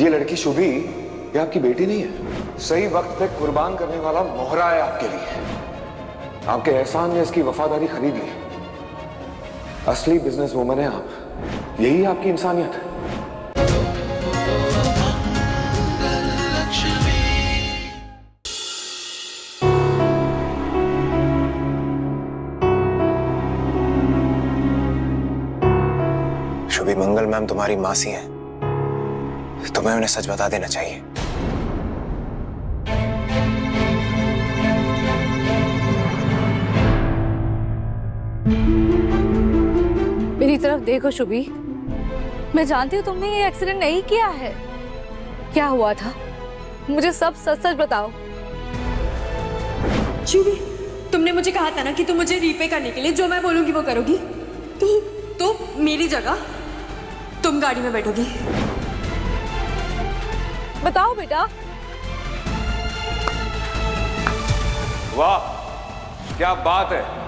ये लड़की शुभी, ये आपकी बेटी नहीं है। सही वक्त पे कुर्बान करने वाला मोहरा है आपके लिए। आपके एहसान ने इसकी वफादारी खरीद ली। असली बिजनेस वुमन है आप, यही आपकी इंसानियत है। शुभी, मंगल मैम तुम्हारी मासी हैं, तुम्हें उन्हें सच बता देना चाहिए। मेरी तरफ देखो शुभी, मैं जानती हूँ तुमने ये एक्सीडेंट नहीं किया है। क्या हुआ था मुझे सब सच सच बताओ। शुभी, तुमने मुझे कहा था ना कि तुम मुझे रीपे करने के लिए जो मैं बोलूंगी वो करोगी। तो मेरी जगह तुम गाड़ी में बैठोगी। बताओ बेटा। वाह, क्या बात है।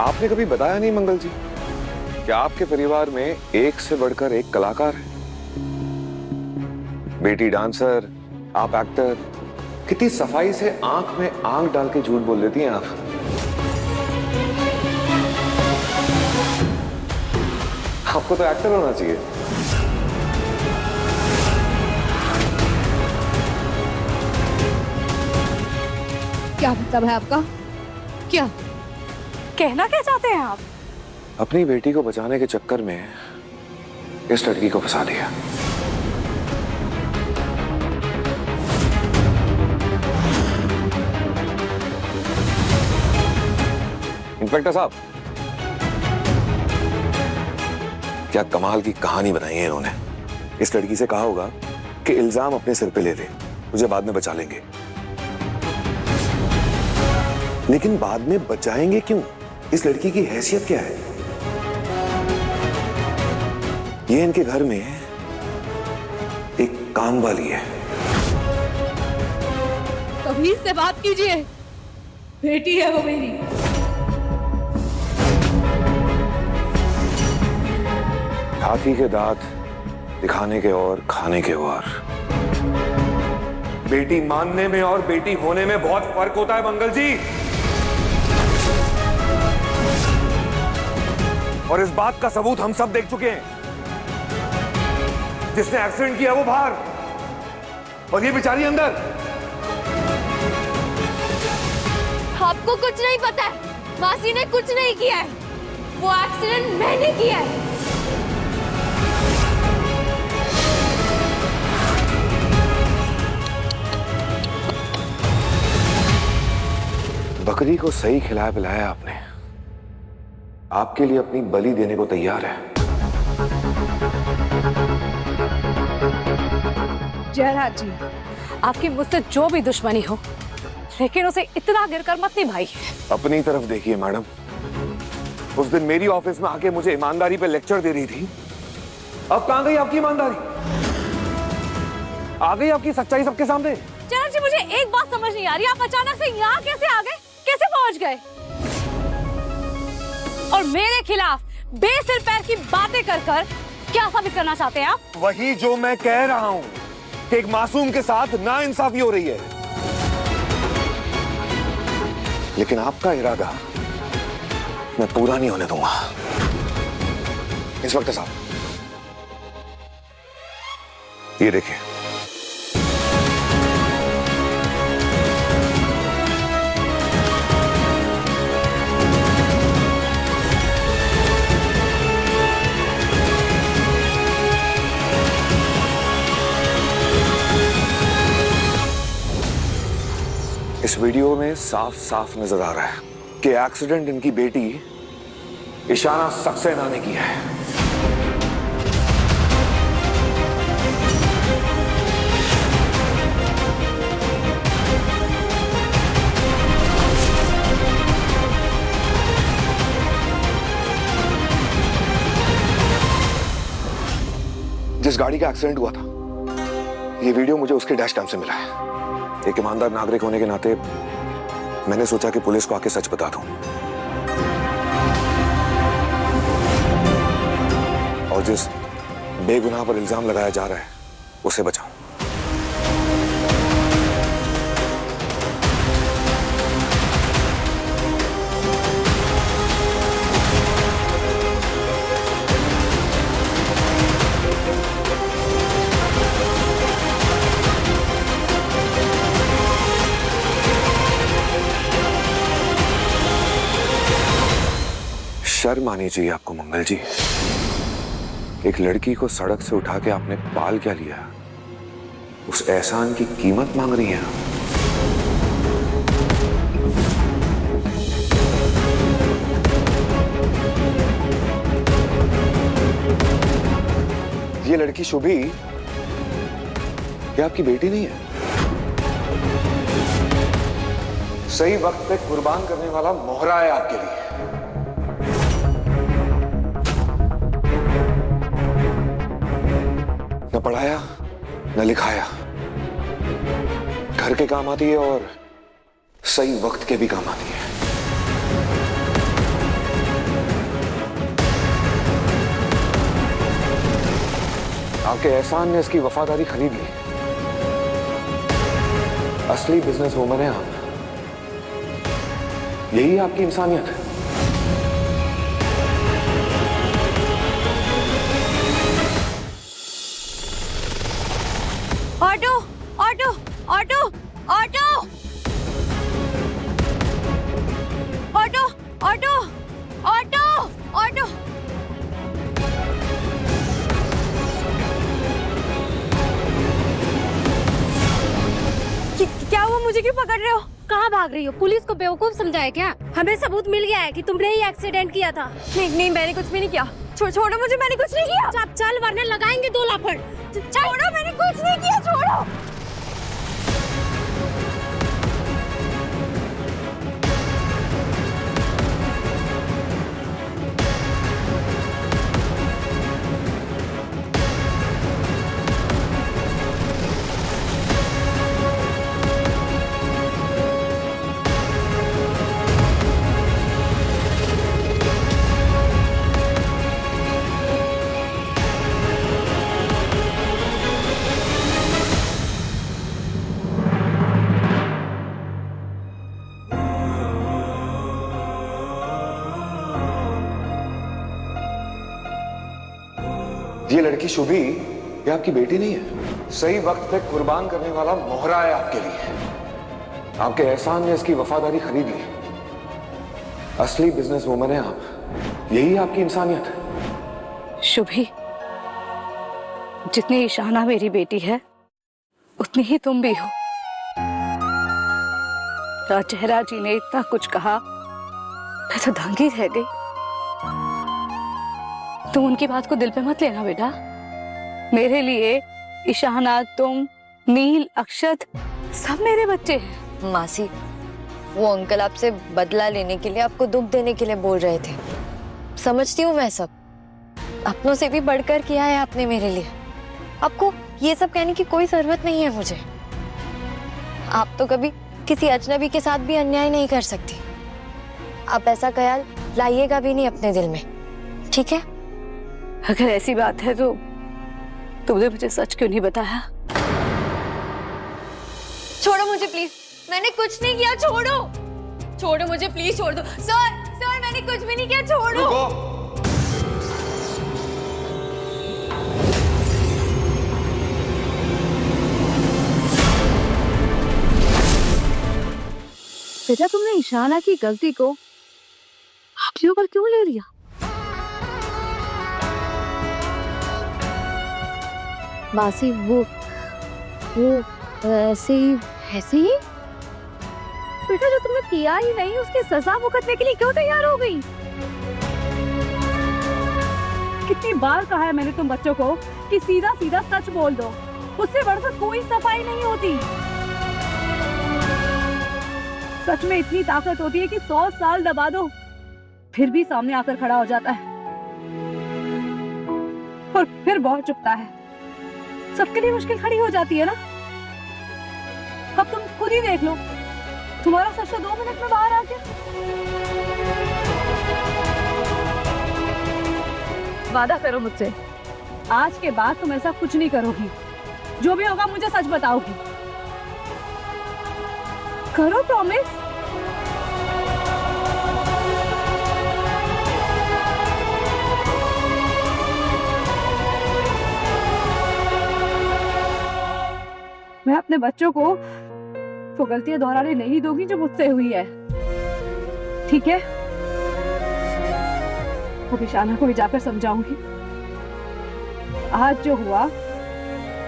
आपने कभी बताया नहीं मंगल जी कि आपके परिवार में एक से बढ़कर एक कलाकार है। बेटी डांसर, आप एक्टर। कितनी सफाई से आंख में आंख डाल के झूठ बोल देती हैं आप। आपको तो एक्टर होना चाहिए। क्या मतलब है आपका? क्या कहना क्या चाहते हैं आप? अपनी बेटी को बचाने के चक्कर में इस लड़की को फंसा दिया। इंस्पेक्टर साहब, क्या कमाल की कहानी बनाई है इन्होंने। इस लड़की से कहा होगा कि इल्जाम अपने सिर पे ले ले, तुझे बाद में बचा लेंगे। लेकिन बाद में बचाएंगे क्यों? इस लड़की की हैसियत क्या है? ये इनके घर में एक काम वाली है। कभी से बात कीजिए, बेटी है वो मेरी। हाथी के दांत दिखाने के और खाने के और। बेटी मानने में और बेटी होने में बहुत फर्क होता है मंगल जी। और इस बात का सबूत हम सब देख चुके हैं। जिसने एक्सीडेंट किया वो बाहर और ये बेचारी अंदर। आपको कुछ नहीं पता है, मासी ने कुछ नहीं किया है। वो एक्सीडेंट मैंने किया है। बकरी को सही खिलाया पिलाया आपने, आपके लिए अपनी बलि देने को तैयार है। जयराज जी, आपकी मुझसे जो भी दुश्मनी हो, लेकिन उसे इतना गिरकर मत निभाइए। अपनी तरफ देखिए मैडम। उस दिन मेरी ऑफिस में आके मुझे ईमानदारी पे लेक्चर दे रही थी। अब कहां गई आपकी ईमानदारी? आ गई आपकी सच्चाई सबके सामने। जयराज जी, मुझे एक बात समझ नहीं आ रही, आप अचानक से यहाँ कैसे आ गए, कैसे पहुंच गए और मेरे खिलाफ बेसिर पैर की बातें कर कर क्या साबित करना चाहते हैं आप? वही जो मैं कह रहा हूं कि एक मासूम के साथ नाइंसाफी हो रही है। लेकिन आपका इरादा मैं पूरा नहीं होने दूंगा। इंस्पेक्टर साहब, ये देखिए। इस वीडियो में साफ साफ नजर आ रहा है कि एक्सीडेंट इनकी बेटी इशाना सक्सेना ने किया है। जिस गाड़ी का एक्सीडेंट हुआ था, ये वीडियो मुझे उसके डैश कैम से मिला है। एक ईमानदार नागरिक होने के नाते मैंने सोचा कि पुलिस को आके सच बता दूं और जिस बेगुनाह पर इल्जाम लगाया जा रहा है उसे बचाऊं। शर्म आनी चाहिए आपको मंगल जी। एक लड़की को सड़क से उठा के आपने पाल क्या लिया, उस एहसान की कीमत मांग रही हैं आप। ये लड़की शुभी, ये आपकी बेटी नहीं है। सही वक्त पे कुर्बान करने वाला मोहरा है आपके लिए। न पढ़ाया न लिखाया, घर के काम आती है और सही वक्त के भी काम आती है। आपके एहसान ने इसकी वफादारी खरीद ली। असली बिजनेस वूमन है आप। यही आपकी इंसानियत है। Auto auto auto auto auto auto auto auto. क्या हुआ? मुझे क्यों पकड़ रहे हो? कहाँ भाग रही हो? पुलिस को बेवकूफ समझाया क्या? हमें सबूत मिल गया है कि तुमने ही एक्सीडेंट किया था। नहीं नहीं, मैंने कुछ भी नहीं किया। छोड़ो मुझे, मैंने कुछ नहीं किया। चल वरना लगाएंगे 2 लाफड़। छोड़ो, मैंने कुछ नहीं किया, छोड़ो। ये लड़की शुभी, ये आपकी बेटी नहीं है। सही वक्त पे कुर्बान करने वाला मोहरा है आपके लिए। आपके एहसान ने इसकी वफादारी खरीद ली। असली बिजनेस वूमन है आप। यही आपकी इंसानियत है। शुभी, जितनी ईशाना मेरी बेटी है उतनी ही तुम भी हो। राजहरा जी ने इतना कुछ कहा, मैं तो दंगी रह गई। तुम उनकी बात को दिल पे मत लेना बेटा। मेरे लिए ईशाना, तुम, नील, अक्षत सब मेरे बच्चे हैं। मासी, वो अंकल आपसे बदला लेने के लिए, आपको दुख देने के लिए बोल रहे थे। समझती हूँ मैं सब। अपनों से भी बढ़कर किया है आपने मेरे लिए। आपको ये सब कहने की कोई जरूरत नहीं है मुझे। आप तो कभी किसी अजनबी के साथ भी अन्याय नहीं कर सकती। आप ऐसा ख्याल लाइएगा भी नहीं अपने दिल में, ठीक है? अगर ऐसी बात है तो तुमने मुझे सच क्यों नहीं बताया? छोड़ो मुझे प्लीज, मैंने कुछ नहीं किया। छोड़ो मुझे प्लीज, छोड़ दो। सर मैंने कुछ भी नहीं किया, छोड़ो। बेटा, तुमने ईशाना की गलती को अपने ऊपर क्यों ले लिया? मासी, वो ऐसे ही बेटा, जो तुमने किया ही नहीं उसकी सजा भुगतने के लिए क्यों तैयार हो गई? कितनी बार कहा है मैंने तुम बच्चों को कि सीधा सीधा सच बोल दो, उससे बढ़कर कोई सफाई नहीं होती। सच में इतनी ताकत होती है कि 100 साल दबा दो फिर भी सामने आकर खड़ा हो जाता है और फिर बहुत चुपता है। सबके लिए मुश्किल खड़ी हो जाती है ना। अब तुम खुद ही देख लो, तुम्हारा सच तो 2 मिनट में बाहर आ गया। वादा करो मुझसे, आज के बाद तुम ऐसा कुछ नहीं करोगी। जो भी होगा मुझे सच बताओगी। करो प्रॉमिस। मैं अपने बच्चों को वो गलतियां दोहराने नहीं दूंगी जो मुझसे हुई है, ठीक है? अब ईशाना को भी जाकर समझाऊंगी। आज जो हुआ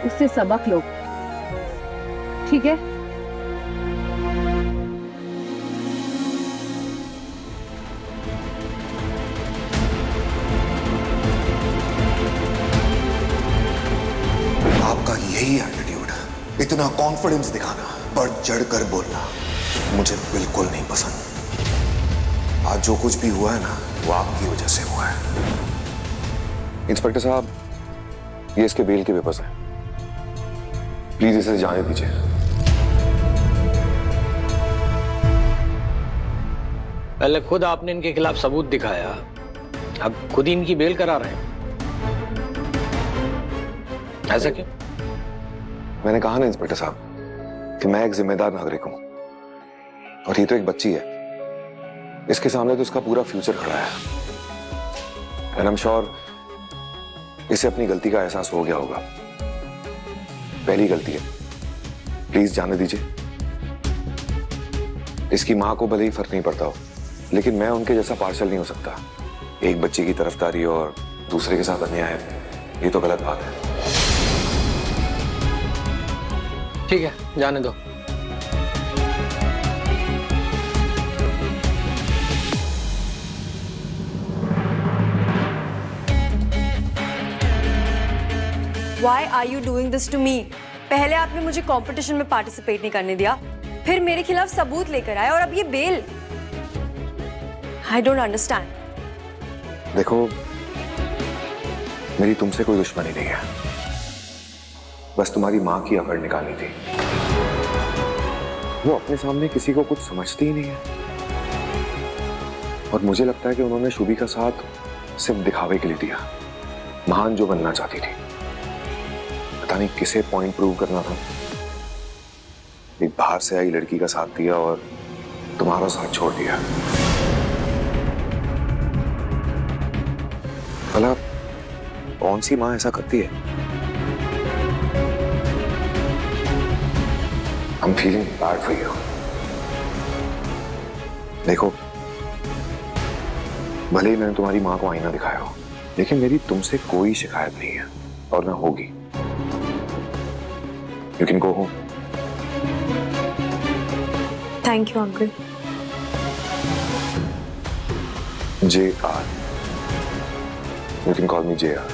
उससे सबक लो, ठीक है? आपका यही एटीट्यूड, इतना कॉन्फिडेंस दिखाना, बढ़ चढ़कर बोलना मुझे बिल्कुल नहीं पसंद। आज जो कुछ भी हुआ है ना, वो आपकी वजह से हुआ है। इंस्पेक्टर साहब, ये इसके बेल के पेपर्स हैं, प्लीज इसे जाने दीजिए। पहले खुद आपने इनके खिलाफ सबूत दिखाया, अब खुद ही इनकी बेल करा रहे हैं, ऐसा क्यों? मैंने कहा ना इंस्पेक्टर साहब कि मैं एक जिम्मेदार नागरिक हूं, और ये तो एक बच्ची है। इसके सामने तो उसका पूरा फ्यूचर खड़ा है, एंड आई एम श्योर इसे अपनी गलती का एहसास हो गया होगा। पहली गलती है, प्लीज जाने दीजिए। इसकी मां को भले ही फर्क नहीं पड़ता हो, लेकिन मैं उनके जैसा पार्शल नहीं हो सकता। एक बच्ची की तरफदारी और दूसरे के साथ अन्याय, ये तो गलत बात है। ठीक है, जाने दो। Why are you doing this to me? पहले आपने मुझे कंपटीशन में पार्टिसिपेट नहीं करने दिया, फिर मेरे खिलाफ सबूत लेकर आए, और अब ये बेल। I don't understand. देखो, मेरी तुमसे कोई दुश्मनी नहीं है, बस तुम्हारी मां की अकड़ निकालनी थी। वो अपने सामने किसी को कुछ समझती ही नहीं है, और मुझे लगता है कि उन्होंने शुभी का साथ सिर्फ दिखावे के लिए दिया। महान जो बनना चाहती थी, पता नहीं किसे पॉइंट प्रूव करना था। एक बाहर से आई लड़की का साथ दिया और तुम्हारा साथ छोड़ दिया। भला कौन सी मां ऐसा करती है? I'm feeling bad for you. देखो, भले ही मैंने तुम्हारी मां को आईना दिखाया हो, लेकिन मेरी तुमसे कोई शिकायत नहीं है, और ना होगी। You can go home. Thank you, uncle. JR. You can call me JR.